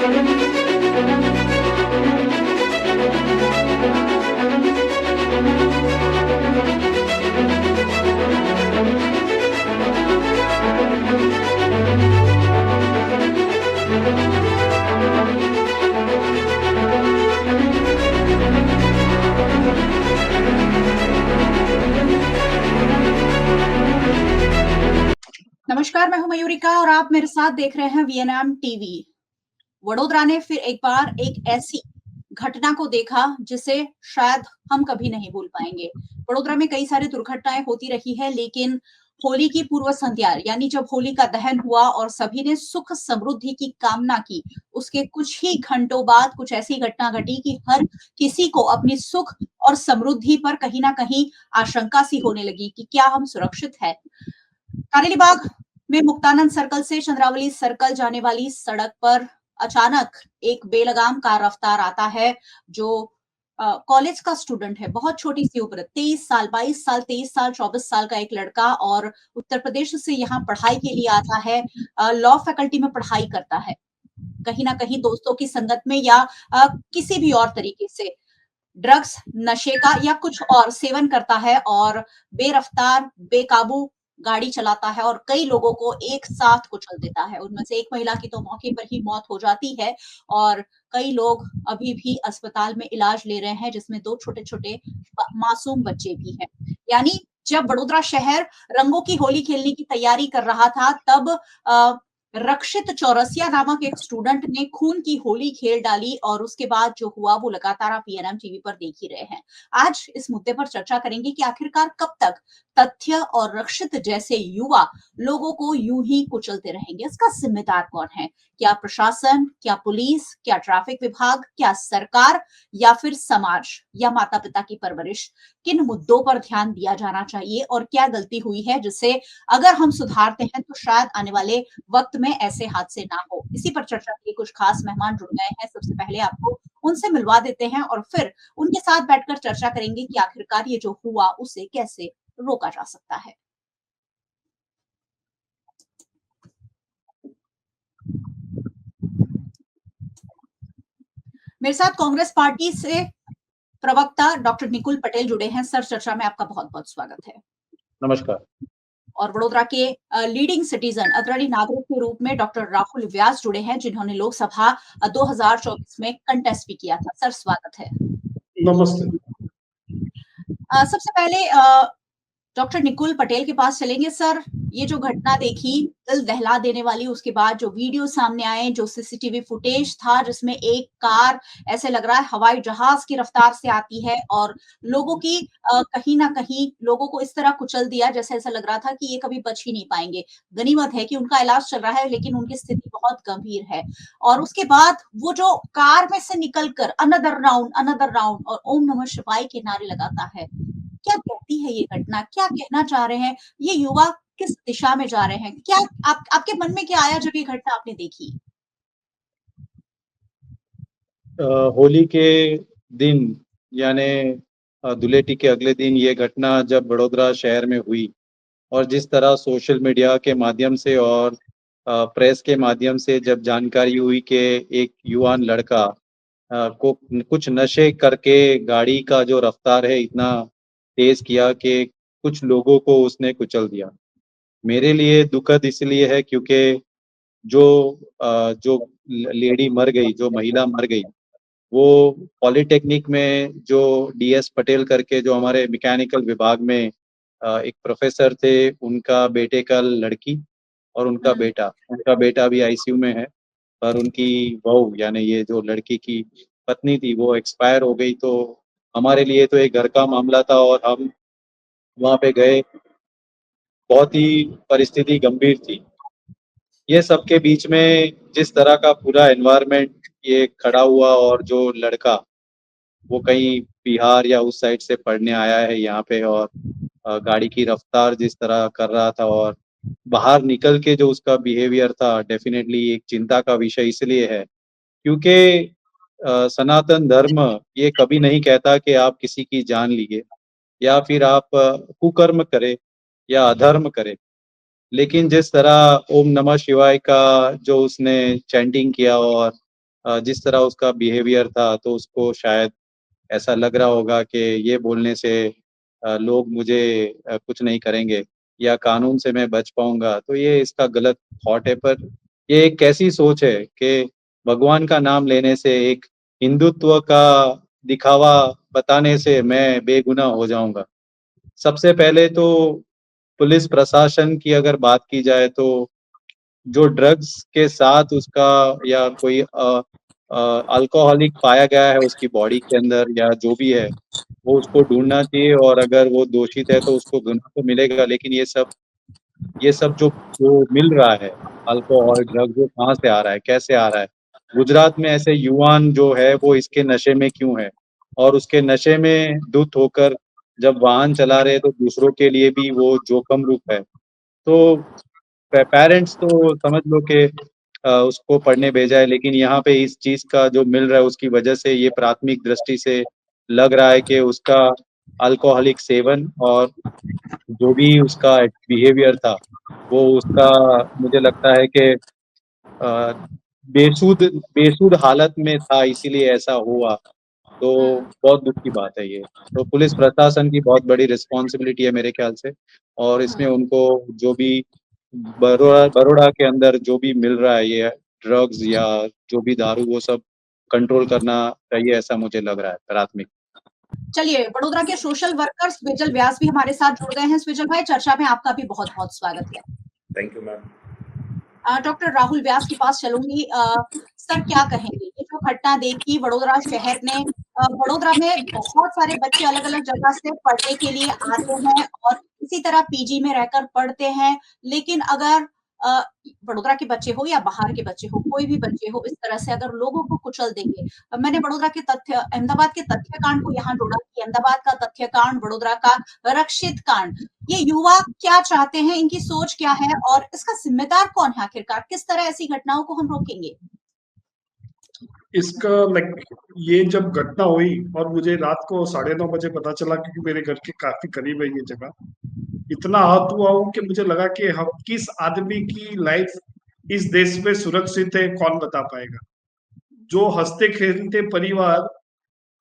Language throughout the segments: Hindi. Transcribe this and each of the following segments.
नमस्कार, मैं हूं मयूरिका और आप मेरे साथ देख रहे हैं वीएनएम टीवी। वडोदरा ने फिर एक बार एक ऐसी घटना को देखा जिसे शायद हम कभी नहीं भूल पाएंगे। वडोदरा में कई सारी दुर्घटनाएं होती रही है, लेकिन होली की पूर्व संध्या यानी जब होली का दहन हुआ और सभी ने सुख समृद्धि की कामना की, उसके कुछ ही घंटों बाद कुछ ऐसी घटना घटी कि हर किसी को अपनी सुख और समृद्धि पर कहीं ना कहीं आशंका सी होने लगी कि क्या हम सुरक्षित है। कारेलीबाग में मुक्तानंद सर्कल से चंद्रावली सर्कल जाने वाली सड़क पर अचानक एक बेलगाम कार रफ्तार आता है जो कॉलेज का स्टूडेंट है, बहुत छोटी सी उम्र, 23 साल, 22 साल, 23 साल, 24 साल का एक लड़का, और उत्तर प्रदेश से यहाँ पढ़ाई के लिए आता है। लॉ फैकल्टी में पढ़ाई करता है, कहीं ना कहीं दोस्तों की संगत में या किसी भी और तरीके से ड्रग्स, नशे का या कुछ और सेवन करता है और बेरफ्तार बेकाबू गाड़ी चलाता है और कई लोगों को एक साथ कुचल देता है। उनमें से एक महिला की तो मौके पर ही मौत हो जाती है और कई लोग अभी भी अस्पताल में इलाज ले रहे हैं, जिसमें 2 छोटे-छोटे मासूम बच्चे भी हैं। यानी जब वडोदरा शहर रंगों की होली खेलने की तैयारी कर रहा था, तब रक्षित चौरसिया नामक एक स्टूडेंट ने खून की होली खेल डाली और उसके बाद जो हुआ वो लगातार आप पीएनएम टीवी पर देख ही रहे हैं। आज इस मुद्दे पर चर्चा करेंगे कि आखिरकार कब तक तथ्य और रक्षित जैसे युवा लोगों को यूं ही कुचलते रहेंगे। इसका जिम्मेदार कौन है? क्या प्रशासन, क्या पुलिस, क्या ट्रैफिक विभाग, क्या सरकार या फिर समाज या माता पिता की परवरिश? किन मुद्दों पर ध्यान दिया जाना चाहिए और क्या गलती हुई है जिसे अगर हम सुधारते हैं तो शायद आने वाले वक्त में ऐसे हादसे ना हो। इसी पर चर्चा के लिए कुछ खास मेहमान जुड़ गए हैं। सबसे पहले आपको उनसे मिलवा देते हैं और फिर उनके साथ बैठकर चर्चा करेंगे कि आखिरकार ये जो हुआ उसे कैसे रोका जा सकता है। मेरे साथ कांग्रेस पार्टी से प्रवक्ता डॉक्टर निकुल पटेल जुड़े हैं। सर, चर्चा में आपका बहुत-बहुत स्वागत है। नमस्कार। और वडोदरा के लीडिंग सिटीजन, अग्रणी नागरिक के रूप में डॉक्टर राहुल व्यास जुड़े हैं, जिन्होंने लोकसभा 2024 में कंटेस्ट भी किया था। सर, स्वागत है। नमस्ते। सबसे पहले डॉक्टर निकुल पटेल के पास चलेंगे। सर, ये जो घटना देखी, दिल दहला देने वाली, उसके बाद जो वीडियो सामने आए, जो सीसीटीवी फुटेज था जिसमें एक कार ऐसे लग रहा है हवाई जहाज की रफ्तार से आती है और लोगों की कहीं ना कहीं लोगों को इस तरह कुचल दिया जैसे ऐसा लग रहा था कि ये कभी बच ही नहीं पाएंगे। गनीमत है कि उनका इलाज चल रहा है, लेकिन उनकी स्थिति बहुत गंभीर है। और उसके बाद वो जो कार में से निकलकर अनदर राउंड और ओम नमः शिवाय के नारे लगाता है, क्या कहती है ये घटना? क्या कहना चाह रहे हैं? ये युवा किस दिशा में जा रहे हैं? क्या आपके मन में क्या आया जब ये घटना आपने देखी? होली के दिन यानी धुलेटी के अगले दिन ये घटना जब बड़ोदरा शहर में हुई और जिस तरह सोशल मीडिया के माध्यम से और प्रेस के माध्यम से जब जानकारी हुई कि एक युवान लड़का को कुछ नशे करके गाड़ी का जो रफ्तार है इतना तेज किया कि कुछ लोगों को उसने कुचल दिया। मेरे लिए दुखद इसलिए है क्योंकि जो लेडी मर गई, जो महिला मर गई, वो पॉलिटेक्निक में जो डीएस पटेल करके जो हमारे मैकेनिकल विभाग में एक प्रोफेसर थे, उनका बेटे का लड़की और उनका बेटा भी आईसीयू में है। पर उनकी बहू यानी ये जो लड़की की पत्नी थी वो एक्सपायर हो गई। तो हमारे लिए तो एक घर का मामला था और हम वहाँ पे गए, बहुत ही परिस्थिति गंभीर थी। ये सबके बीच में जिस तरह का पूरा एनवायरनमेंट ये खड़ा हुआ और जो लड़का वो कहीं बिहार या उस साइड से पढ़ने आया है यहाँ पे और गाड़ी की रफ्तार जिस तरह कर रहा था और बाहर निकल के जो उसका बिहेवियर था, डेफिनेटली एक चिंता का विषय इसलिए है क्योंकि सनातन धर्म ये कभी नहीं कहता कि आप किसी की जान लीजिए या फिर आप कुकर्म करें या अधर्म करें। लेकिन जिस तरह ओम नमः शिवाय का जो उसने चैंटिंग किया और जिस तरह उसका बिहेवियर था, तो उसको शायद ऐसा लग रहा होगा कि ये बोलने से लोग मुझे कुछ नहीं करेंगे या कानून से मैं बच पाऊँगा। तो ये इसका गलत थॉट है, पर ये एक कैसी सोच है कि भगवान का नाम लेने से, एक हिंदुत्व का दिखावा बताने से मैं बेगुनाह हो जाऊँगा। सबसे पहले तो पुलिस प्रशासन की अगर बात की जाए, तो जो ड्रग्स के साथ उसका या कोई अल्कोहलिक पाया गया है उसकी बॉडी के अंदर या जो भी है, वो उसको ढूँढना चाहिए, और अगर वो दोषित है तो उसको गुनाह तो मिलेगा। लेकिन ये सब जो जो मिल रहा है, अल्कोहल, ड्रग्स, वो कहाँ से आ रहा है, कैसे आ रहा है? गुजरात में ऐसे युवान जो है वो इसके नशे में क्यों है? और उसके नशे में धुत होकर जब वाहन चला रहे हैं तो दूसरों के लिए भी वो जोखिम रूप है। तो पेरेंट्स तो समझ लो कि उसको पढ़ने भेजा है, लेकिन यहाँ पे इस चीज़ का जो मिल रहा है उसकी वजह से ये प्राथमिक दृष्टि से लग रहा है कि उसका अल्कोहलिक सेवन और जो भी उसका बिहेवियर था, वो उसका मुझे लगता है कि अ, बेसुध बेसुध हालत में था, इसीलिए ऐसा हुआ। तो बहुत दुःख की बात है ये। तो पुलिस प्रशासन की बहुत बड़ी रिस्पॉन्सिबिलिटी है मेरे ख्याल से, और इसमें उनको जो भी बरोड़ा के अंदर जो भी मिल रहा है, ये ड्रग्स या जो भी दारू, वो सब कंट्रोल करना चाहिए, ऐसा मुझे लग रहा है प्राथमिक। चलिए, वडोदरा के सोशल वर्कर स्विजल व्यास भी हमारे साथ जुड़ गए हैं। स्विजल भाई, चर्चा में आपका भी बहुत-बहुत स्वागत है। Thank you ma'am. Doctor Rahul Vyas के पास चलूँगी। सर क्या कहेंगे? ये जो घटना देखी वडोदरा शहर ने, वडोदरा में बहुत सारे बच्चे अलग-अलग जगह से पढ़ने के लिए आते हैं और इसी तरह पीजी में रहकर पढ़ते हैं। लेकिन अगर अ, वडोदरा के बच्चे हो या बाहर के बच्चे हो, कोई भी बच्चे हो, इस तरह से अगर लोगों को कुचल देंगे। मैंने वडोदरा के अहमदाबाद के तथ्यकांड को यहाँ जोड़ा कि अहमदाबाद का तथ्यकांड, वडोदरा का रक्षित कांड। ये युवा क्या चाहते हैं, इनकी सोच क्या है और इसका जिम्मेदार कौन है आखिरकार? किस तरह ऐसी घटनाओं को हम रोकेंगे? इसका ये जब घटना हुई और मुझे रात को 9:30 बजे पता चला, क्योंकि मेरे घर के काफी करीब है ये जगह, इतना आहत हुआ हूं कि मुझे लगा कि हम किस आदमी की लाइफ इस देश में सुरक्षित है, कौन बता पाएगा। जो हंसते खेलते परिवार,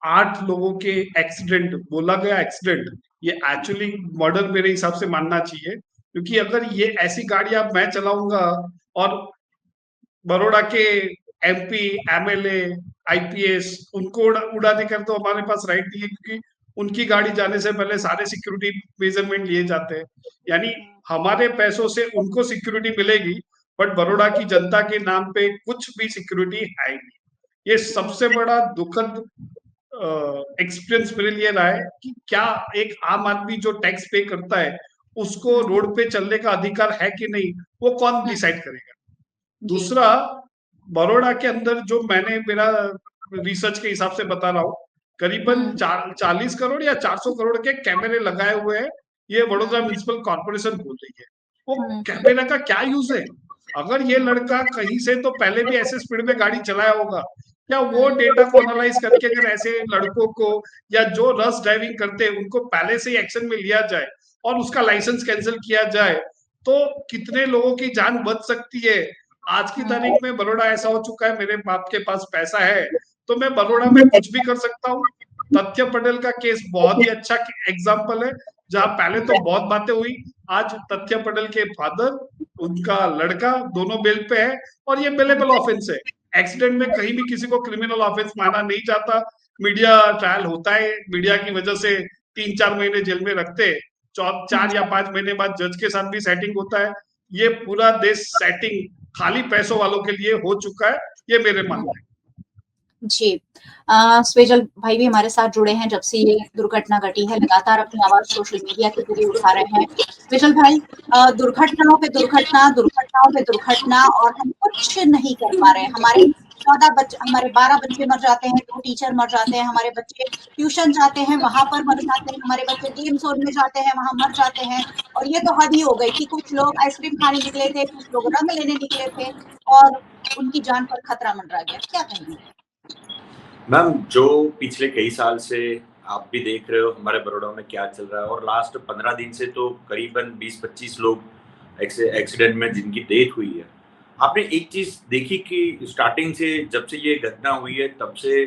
8 लोगों के एक्सीडेंट, बोला गया एक्सीडेंट, ये एक्चुअली मर्डर मेरे हिसाब से मानना चाहिए, क्योंकि अगर ये ऐसी गाड़ियां मैं चलाऊंगा और बड़ौदा के एमपी, एमएलए, आईपीएस, उनको उड़ाने का तो हमारे पास राइट नहीं है, क्योंकि उनकी गाड़ी जाने से पहले सारे सिक्योरिटी मेजरमेंट लिए जाते हैं। यानी हमारे पैसों से उनको सिक्योरिटी मिलेगी, बट बड़ौदा की जनता के नाम पे कुछ भी सिक्योरिटी है ही नहीं। ये सबसे बड़ा दुखद एक्सपीरियंस मेरे लिए रहा है कि क्या एक आम आदमी जो टैक्स पे करता है, उसको रोड पे चलने का अधिकार है कि नहीं, वो कौन डिसाइड करेगा। दूसरा, बड़ौदा के अंदर जो मैंने मेरा रिसर्च के हिसाब से बता रहा हूँ, करीबन 40 करोड़ या 400 करोड़ के कैमरे लगाए हुए हैं, ये वडोदरा म्युनिसिपल कॉर्पोरेशन बोल रही है। वो कैमरा का क्या यूज है? अगर ये लड़का कहीं से तो पहले भी ऐसे स्पीड में गाड़ी चलाया होगा, क्या वो डेटा को एनालाइज करके अगर ऐसे लड़कों को या जो रश ड्राइविंग करते हैं उनको पहले से ही एक्शन में लिया जाए और उसका लाइसेंस कैंसिल किया जाए, तो कितने लोगों की जान बच सकती है। आज की तारीख में बड़ौदा ऐसा हो चुका है, मेरे बाप के पास पैसा है तो मैं बड़ौदा में कुछ भी कर सकता हूँ। तथ्य पटेल का केस बहुत ही अच्छा एग्जाम्पल है, जहां पहले तो बहुत बातें हुई, आज तथ्य पटेल के फादर, उनका लड़का दोनों बेल पे है और ये बेलेबल ऑफेंस है। एक्सीडेंट में कहीं भी किसी को क्रिमिनल ऑफेंस माना नहीं जाता। मीडिया ट्रायल होता है, मीडिया की वजह से 3-4 महीने जेल में रखते, 4 या 5 महीने बाद जज के साथ भी सेटिंग होता है। ये पूरा देश सेटिंग खाली पैसों वालों के लिए हो चुका है, ये मेरे मानना है। जी। स्वेजल भाई भी हमारे साथ जुड़े हैं जब से ये दुर्घटना घटी है, लगातार अपनी आवाज सोशल मीडिया के जरिए उठा रहे हैं। स्वेजल भाई, दुर्घटनाओं पे दुर्घटना, दुर्घटनाओं पे दुर्घटना और हम कुछ नहीं कर पा रहे हैं। हमारे 12 बच्चे मर जाते हैं, 2 टीचर मर जाते हैं, हमारे बच्चे ट्यूशन जाते हैं, वहां पर मर जाते हैं, हमारे बच्चे गेम जोन में जाते हैं, वहां मर जाते हैं। और ये तो हद ही हो गई कि कुछ लोग आइसक्रीम खाने निकले थे, कुछ लोग रंग लेने निकले थे और उनकी जान पर खतरा मंडरा गया। क्या कहेंगे? मैम, जो पिछले कई साल से आप भी देख रहे हो हमारे बड़ौदा में क्या चल रहा है, और लास्ट 15 दिन से तो करीबन 20-25 लोग एक्सीडेंट में जिनकी डेथ हुई है। आपने एक चीज देखी कि स्टार्टिंग से जब से ये घटना हुई है तब से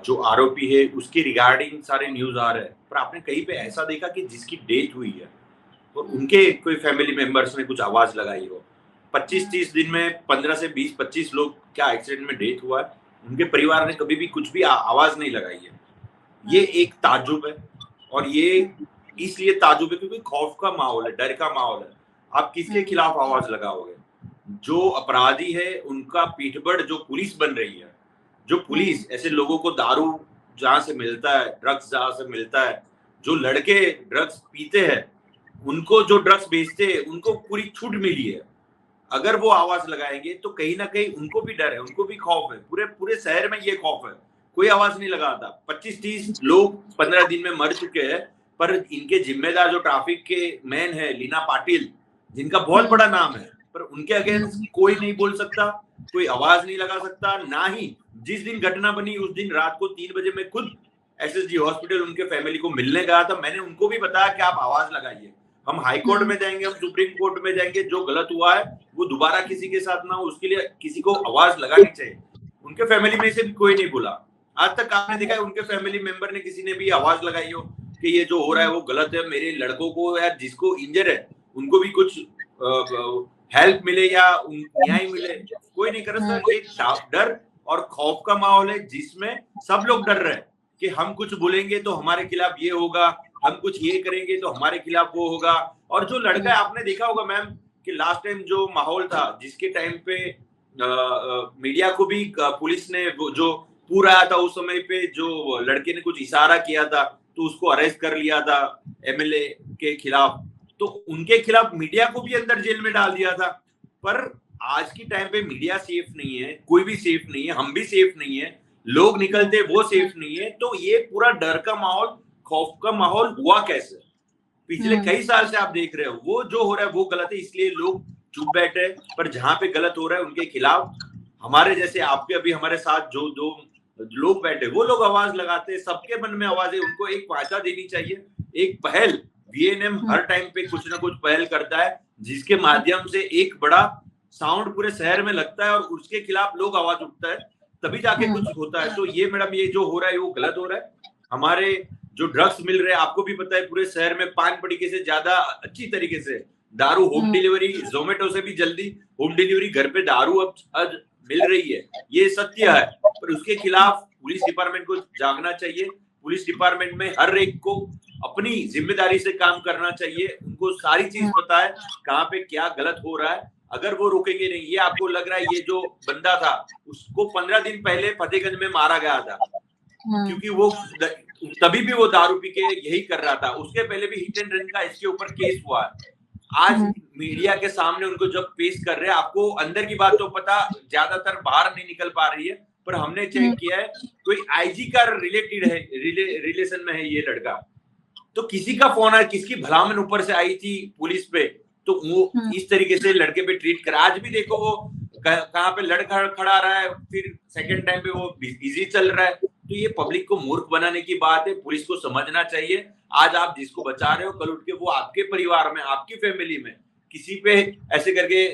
जो आरोपी है उसके रिगार्डिंग सारे न्यूज आ रहे हैं, पर आपने कहीं पे ऐसा देखा कि जिसकी डेथ हुई है और उनके कोई फैमिली मेंबर्स ने कुछ आवाज लगाई हो? 25-30 दिन में 15 से 20-25 लोग क्या एक्सीडेंट में डेथ हुआ है, उनके परिवार ने कभी भी कुछ भी आवाज नहीं लगाई है। ये एक ताज्जुब है और ये इसलिए ताज्जुब है क्योंकि खौफ का माहौल है, डर का माहौल है। आप किसके खिलाफ आवाज लगाओगे? जो अपराधी है उनका पीठबड़ जो पुलिस बन रही है, जो पुलिस ऐसे लोगों को दारू जहाँ से मिलता है, ड्रग्स जहाँ से मिलता है, जो लड़के ड्रग्स पीते हैं, उनको जो ड्रग्स बेचते हैं, उनको पूरी छूट मिली है। अगर वो आवाज लगाएंगे तो कहीं ना कहीं उनको भी डर है, उनको भी खौफ है, पूरे पूरे शहर में ये खौफ है, कोई आवाज नहीं लगाता। 25-30 लोग 15 दिन में मर चुके हैं, पर इनके जिम्मेदार जो ट्रैफिक के मैन है लीना पाटिल, जिनका बहुत बड़ा नाम है, पर उनके अगेंस्ट कोई नहीं बोल सकता, कोई आवाज नहीं लगा सकता। ना ही जिस दिन घटना बनी उस दिन रात को 3 बजे मैं खुद एसएसजी हॉस्पिटल उनके फैमिली को मिलने गया था। मैंने उनको भी बताया कि आप आवाज लगाइए, हम हाई कोर्ट में जाएंगे, हम सुप्रीम कोर्ट में जाएंगे, जो गलत हुआ है वो दोबारा किसी के साथ ना हो, उसके लिए किसी को आवाज लगानी चाहिए। उनके फैमिली में से भी कोई नहीं बोला। आज तक आपने देखा है उनके फैमिली मेंबर ने किसी ने भी आवाज लगाई हो कि ये जो हो रहा है वो गलत है, मेरे लड़कों को या जिसको इंजर है उनको भी कुछ हेल्प मिले या न्याय मिले, कोई नहीं कर रहा। एक डर और खौफ का माहौल है जिसमें सब लोग डर रहे हैं कि हम कुछ बोलेंगे तो हमारे खिलाफ ये होगा, हम कुछ ये करेंगे तो हमारे खिलाफ वो होगा। और जो लड़का है आपने देखा होगा मैम कि लास्ट टाइम जो माहौल था जिसके टाइम पे मीडिया को भी पुलिस ने वो जो पूरा आया था उस समय पे, जो लड़के ने कुछ इशारा किया था तो उसको अरेस्ट कर लिया था एमएलए के खिलाफ, तो उनके खिलाफ मीडिया को भी अंदर जेल में डाल दिया था। पर आज की टाइम पे मीडिया सेफ नहीं है, कोई भी सेफ नहीं है, हम भी सेफ नहीं है, लोग निकलते वो सेफ नहीं है। तो ये पूरा डर का माहौल, खौफ का माहौल हुआ कैसे? पिछले कई साल से आप देख रहे हो वो जो हो रहा है वो गलत है, इसलिए लोग चुप बैठे। पर जहां पे गलत हो रहा है उनके खिलाफ हमारे जैसे आपके अभी हमारे साथ जो दो लोग बैठे वो लोग आवाज लगाते हैं, सबके मन में आवाज है, उनको एक वाचा देनी चाहिए, एक पहल। वीएनएम हर टाइम पे कुछ ना कुछ पहल करता है जिसके माध्यम से एक बड़ा साउंड पूरे शहर में लगता है और उसके खिलाफ लोग आवाज उठता है, तभी जाके कुछ होता है। तो ये मैडम ये जो हो रहा है वो गलत हो रहा है। हमारे जो ड्रग्स मिल रहे हैं आपको भी पता है पूरे शहर में पान पड़ीके से ज्यादा अच्छी तरीके से दारू होम डिलीवरी, जोमेटो से भी जल्दी होम डिलीवरी घर पे दारू अब मिल रही है, ये सत्य है। पर उसके खिलाफ पुलिस डिपार्टमेंट को जागना चाहिए, पुलिस डिपार्टमेंट में हर एक को अपनी जिम्मेदारी से काम करना चाहिए, उनको सारी चीज पता है कहाँ पे क्या गलत हो रहा है। अगर वो रोकेंगे नहीं, ये आपको लग रहा है ये जो बंदा था उसको 15 दिन पहले फतेहगंज में मारा गया था क्योंकि वो तभी भी वो दारू पी के यही कर रहा था, उसके पहले भी हिट एंड रन का इसके ऊपर केस हुआ है। आज मीडिया के सामने उनको जब पेश कर रहे हैं, आपको अंदर की बात तो पता ज्यादातर बाहर नहीं निकल पा रही है, पर हमने चेक किया है कोई आईजी का रिलेटेड है, रिलेशन में है ये लड़का। तो किसी का फोन आया, किसकी भलामन ऊपर से आई थी पुलिस पे, तो वो इस तरीके से लड़के पे ट्रीट करा। आज भी देखो वो कहाँ पे लड़का खड़ा रहा है, फिर सेकंड टाइम पे वो इजी चल रहा है। तो ये पब्लिक को मूर्ख बनाने की बात है, पुलिस को समझना चाहिए। आज आप जिसको बचा रहे हो कल उठ के वो आपके परिवार में, आपकी फैमिली में किसी पे ऐसे करके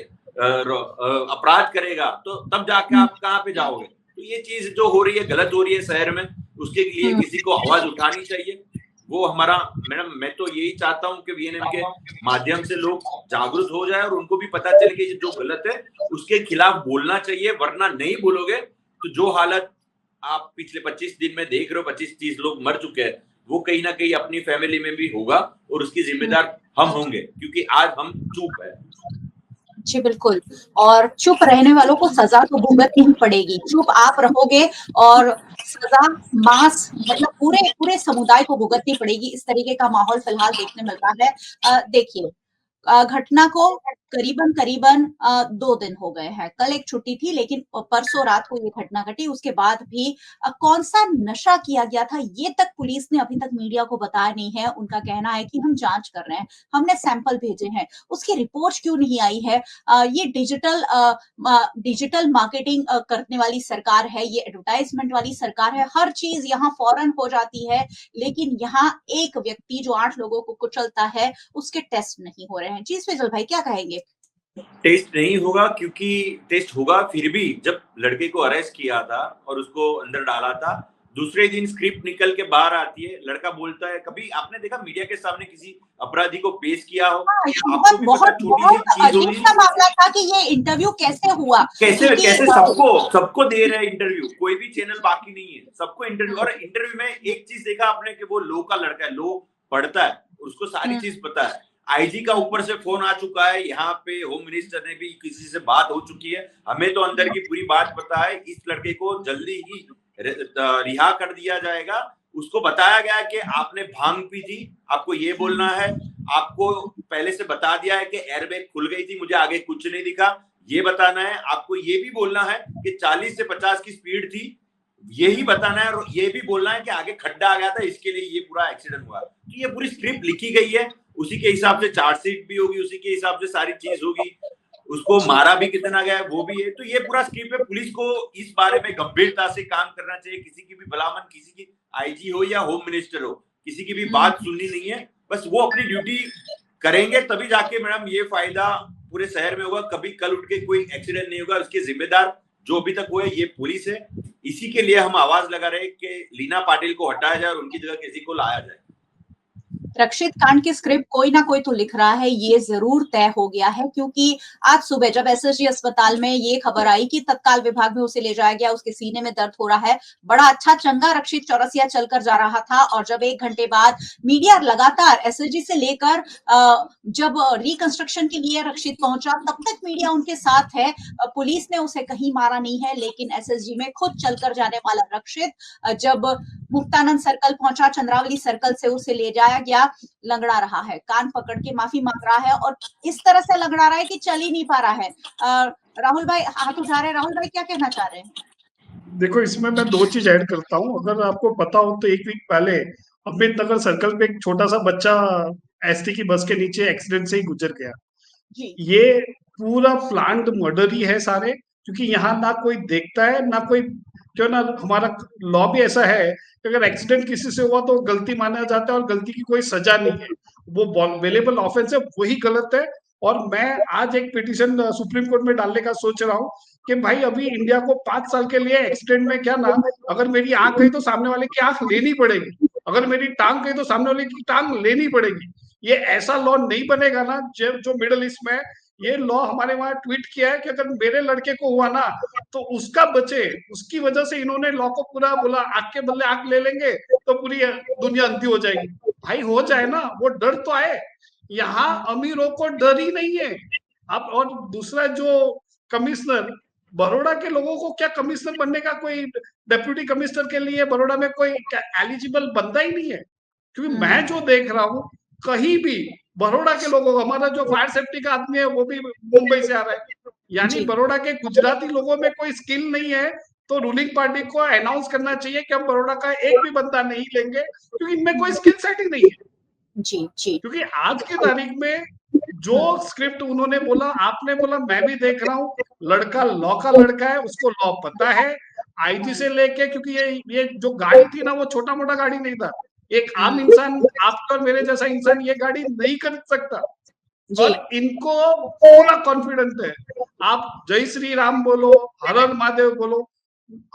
अपराध करेगा तो तब जाके आप कहाँ पे जाओगे? तो ये चीज जो हो रही है गलत हो रही है शहर में, उसके लिए किसी को आवाज उठानी चाहिए। वो हमारा मैडम, मैं तो यही चाहता हूँ कि वीएनएम के माध्यम से लोग जागरूक हो जाए और उनको भी पता चले कि जो गलत है उसके खिलाफ बोलना चाहिए, वरना नहीं बोलोगे तो जो हालत आप पिछले 25 दिन में देख रहे हो, 25-30 लोग मर चुके हैं, वो कहीं ना कहीं अपनी फैमिली में भी होगा और उसकी जिम्मेदार हम होंगे, क्योंकि आज हम चुप है। जी बिल्कुल, और चुप रहने वालों को सजा तो भुगतनी ही पड़ेगी। चुप आप रहोगे और सजा मास मतलब पूरे पूरे समुदाय को भुगतनी पड़ेगी। इस तरीके का माहौल फिलहाल देखने मिलता है। देखिए, घटना को करीबन 2 दिन हो गए हैं। कल एक छुट्टी थी लेकिन परसों रात को ये घटना घटी। उसके बाद भी कौन सा नशा किया गया था ये तक पुलिस ने अभी तक मीडिया को बताया नहीं है। उनका कहना है कि हम जांच कर रहे हैं, हमने सैंपल भेजे हैं, उसकी रिपोर्ट क्यों नहीं आई है? ये डिजिटल मार्केटिंग करने वाली सरकार है, ये एडवर्टाइजमेंट वाली सरकार है, हर चीज यहाँ फौरन हो जाती है, लेकिन यहाँ एक व्यक्ति जो 8 लोगों को कुचलता है उसके टेस्ट नहीं हो रहे हैं। जी फैजल भाई क्या कहेंगे? टेस्ट नहीं होगा, क्योंकि टेस्ट होगा फिर भी जब लड़के को अरेस्ट किया था और उसको अंदर डाला था, दूसरे दिन स्क्रिप्ट निकल के बाहर आती है, लड़का बोलता है। कभी आपने देखा मीडिया के सामने किसी अपराधी को पेश किया हो? हाँ, ये आपको भी पता बहुत छोटी सी चीज अजीब होगी, सा मामला था कि ये इंटरव्यू कैसे हुआ, कैसे क्योंकि कैसे सबको दे रहे हैं इंटरव्यू, कोई भी चैनल बाकी नहीं है, सबको इंटरव्यू। और इंटरव्यू में एक चीज देखा आपने कि वो लो का लड़का है, लो पढ़ता है, उसको सारी चीज पता है। आईजी का ऊपर से फोन आ चुका है, यहाँ पे होम मिनिस्टर ने भी किसी से बात हो चुकी है, हमें तो अंदर की पूरी बात पता है। इस लड़के को जल्दी ही रिहा कर दिया जाएगा। उसको बताया गया कि आपने भांग पी थी, आपको ये बोलना है, आपको पहले से बता दिया है कि एयरबैग खुल गई थी, मुझे आगे कुछ नहीं दिखा, ये बताना है। आपको ये भी बोलना है कि 40 से 50 की स्पीड थी, यही बताना है। और ये भी बोलना है कि आगे खड्डा आ गया था, इसके लिए ये पूरा एक्सीडेंट हुआ। तो ये पूरी स्क्रिप्ट लिखी गई है, उसी के हिसाब से चार्जशीट भी होगी, उसी के हिसाब से सारी चीज होगी। उसको मारा भी कितना गया है वो भी है। तो ये पूरा स्क्रिप्ट है। पुलिस को इस बारे में गंभीरता से काम करना चाहिए। किसी की भी भलामन, किसी की आईजी हो या होम मिनिस्टर हो, किसी की भी बात सुननी नहीं है। बस वो अपनी ड्यूटी करेंगे, तभी जाके मैडम ये फायदा पूरे शहर में होगा। कभी कल उठ के कोई एक्सीडेंट नहीं होगा। उसके जिम्मेदार जो अभी तक हुए ये पुलिस है। इसी के लिए हम आवाज लगा रहे हैं कि लीना पाटिल को हटाया जाए और उनकी जगह किसी को लाया जाए। रक्षित कांड की स्क्रिप्ट कोई ना कोई तो लिख रहा है, ये जरूर तय हो गया है, क्योंकि आज सुबह जब एसएसजी अस्पताल में ये खबर आई कि तत्काल विभाग में उसे ले जाया गया, उसके सीने में दर्द हो रहा है, बड़ा अच्छा चंगा रक्षित चौरसिया चलकर जा रहा था। और जब 1 घंटे बाद मीडिया लगातार एसएसजी से लेकर जब रिकंस्ट्रक्शन के लिए रक्षित पहुंचा, तब तक मीडिया उनके साथ है। पुलिस ने उसे कहीं मारा नहीं है, लेकिन एसएसजी में खुद चलकर जाने वाला रक्षित जब मुक्तानंद सर्कल पहुंचा, चंद्रावली सर्कल से उसे ले जाया गया, लंगड़ा रहा है, कान पकड़ के माफी मांग रहा है और इस तरह से लंगड़ा रहा है कि चल ही नहीं पा रहा है। राहुल भाई हाथ उठा रहे हैं, राहुल भाई क्या कहना चाह रहे हैं? देखो, इसमें मैं 2 चीज ऐड करता हूँ। अगर आपको पता हो तो 1 वीक पहले अमित नगर सर्कल पे एक छोटा सा बच्चा एसटी की बस के नीचे एक्सीडेंट से ही गुजर गया। जी। ये पूरा प्लान्ड मर्डर ही है सारे, क्योंकि यहाँ ना कोई देखता है ना कोई, क्यों ना हमारा लॉ भी ऐसा है कि अगर एक्सीडेंट किसी से हुआ तो गलती माना जाता है और गलती की कोई सजा नहीं है, वो अवेलेबल ऑफेंस है, वही गलत है। और मैं आज एक पिटीशन सुप्रीम कोर्ट में डालने का सोच रहा हूँ कि भाई अभी इंडिया को 5 साल के लिए एक्सीडेंट में क्या ना, अगर मेरी आंख गई तो सामने वाले की आंख लेनी पड़ेगी, अगर मेरी टांग गई तो सामने वाले की टांग लेनी पड़ेगी। ये ऐसा लॉ नहीं बनेगा ना जो मिडल ईस्ट में ये लॉ हमारे वहां ट्वीट किया है कि अगर मेरे लड़के को हुआ ना तो उसका बचे, उसकी वजह से इन्होंने लॉ को पूरा बोला आंख के बदले आंख ले लेंगे तो पूरी दुनिया अंधी हो जाएगी। भाई हो जाए ना, वो डर तो आए। यहाँ अमीरों को डर ही नहीं है। अब और दूसरा जो कमिश्नर, बड़ौदा के लोगों को क्या कमिश्नर बनने का कोई, डेप्यूटी कमिश्नर के लिए बड़ौदा में कोई एलिजिबल बनता ही नहीं है। क्योंकि मैं जो देख रहा हूँ कहीं भी बड़ौदा के लोगों को, हमारा जो फायर सेफ्टी का आदमी है वो भी मुंबई से आ रहा है, यानी बड़ौदा के गुजराती लोगों में कोई स्किल नहीं है। तो रूलिंग पार्टी को अनाउंस करना चाहिए कि हम बड़ौदा का एक भी बंदा नहीं लेंगे, क्योंकि इनमें कोई स्किल सेट ही नहीं है। जी जी। क्योंकि आज की तारीख में जो स्क्रिप्ट उन्होंने बोला, आपने बोला, मैं भी देख रहा हूँ, लड़का लॉ का लड़का है, उसको लॉ पता है। आईजी से लेके, क्योंकि ये जो गाड़ी थी ना वो छोटा मोटा गाड़ी नहीं था, एक आम इंसान, आपका और मेरे जैसा इंसान ये गाड़ी नहीं खरीद सकता। और इनको पूरा कॉन्फिडेंस है। आप जय श्री राम बोलो, हर हर महादेव बोलो,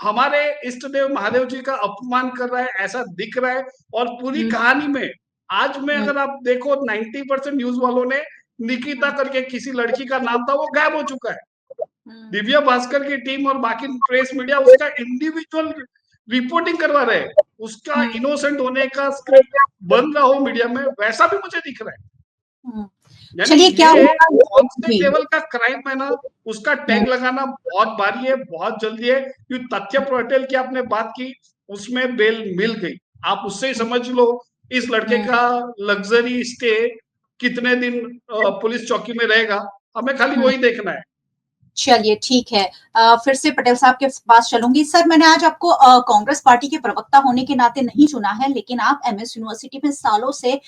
हमारे इष्ट देव महादेव जी का अपमान कर रहा है ऐसा दिख रहा है। और पूरी कहानी में आज में अगर आप देखो 90% न्यूज वालों ने निकिता करके किसी लड़की का नाम था, वो गायब हो चुका है। दिव्या भास्कर की टीम और बाकी प्रेस मीडिया उसका इंडिविजुअल रिपोर्टिंग करवा रहे हैं, उसका इनोसेंट होने का स्क्रिप्ट बन रहा हो मीडिया में, वैसा भी मुझे दिख रहा है। चलिए क्या कौन से लेवल का क्राइम है ना, उसका टैग लगाना बहुत भारी है, बहुत जल्दी है। क्योंकि तथ्य पटेल की आपने बात की, उसमें बेल मिल गई, आप उससे ही समझ लो इस लड़के का लग्जरी स्टे कितने दिन पुलिस चौकी में रहेगा, हमें खाली वही देखना है। चलिए ठीक है। फिर से पटेल साहब के पास चलूँगी। सर, मैंने आज आपको कांग्रेस पार्टी के प्रवक्ता होने के नाते नहीं चुना है, लेकिन आप एमएस यूनिवर्सिटी में सालों से